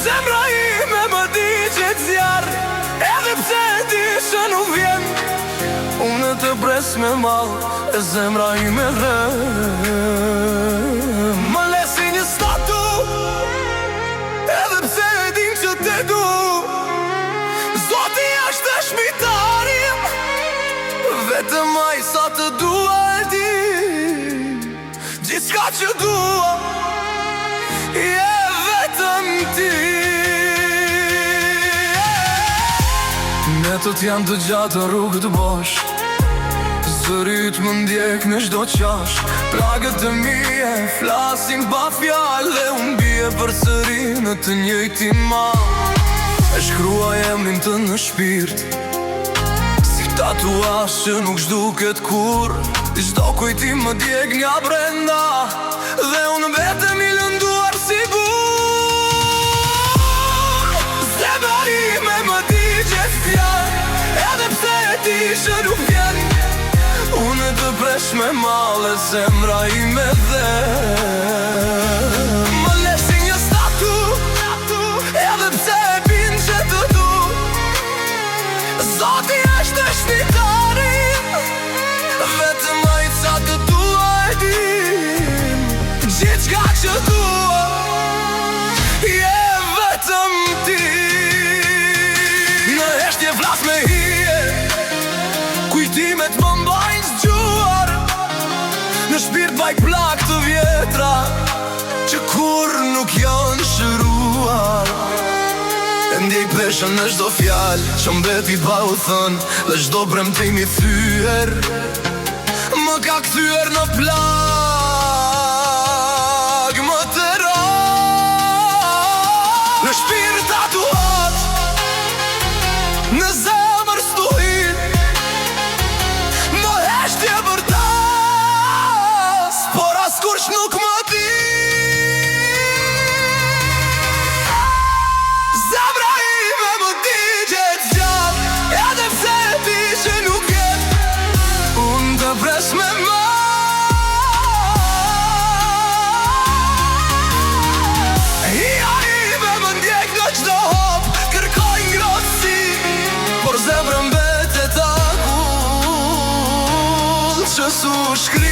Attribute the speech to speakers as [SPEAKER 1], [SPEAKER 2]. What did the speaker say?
[SPEAKER 1] Zemra ime më digjet zjarë, edhe pse di që nuk vjen. Unë të pres me malë, e zemra ime rrem. Më lesi një statu, edhe pse e din që te du. Zoti është e shmitarim, vetëm ai sa të dua e di. Gjithçka që dua, je vetëm ti. Netët janë të gjatë rrugë të bosh, zërit më ndjek në çdo qash. Plagët të mije flasin pa fjalë, dhe unë bie përsëri në të njëjtin mal. E shkruaj emrin të në shpirt, si tatuazh që nuk zhduket kur. Çdo kujtim më djeg nga brenda, dhe unë vetëm i lënduar sigur. Zemra ime më digjet zjarë, edhe pse e di që nuk vjen. Unë të presh me malë, zemra ime dhem. Më lesi një statu, edhe pse e bin që të du. Zoti është e shmitarim, vetëm ai sa të dua e din. Gjithçka që dua, je vetëm ti. Në heshtje vlas me hije, kujtimet më mbajnë zgjuar. Në shpirt vaj plak të vjetra, që kur nuk janë shëruar. E ndjej peshën në çdo fjalë që mbeti pa u thënë, dhe çdo premtim i thyer më ka kthyer në plag më të rrallë. Në shpirt tatuat, në zemër stuhin, në heshtje vërtas, por askush nuk më di. Zemra ime më digjet zjarë, edhe pse e di që nuk jet. Unë të pres me malë, hija ime më ndjek në çdo hop. Kërkoj ngrohtësi, por zemrën mbetet akull, që su shkri.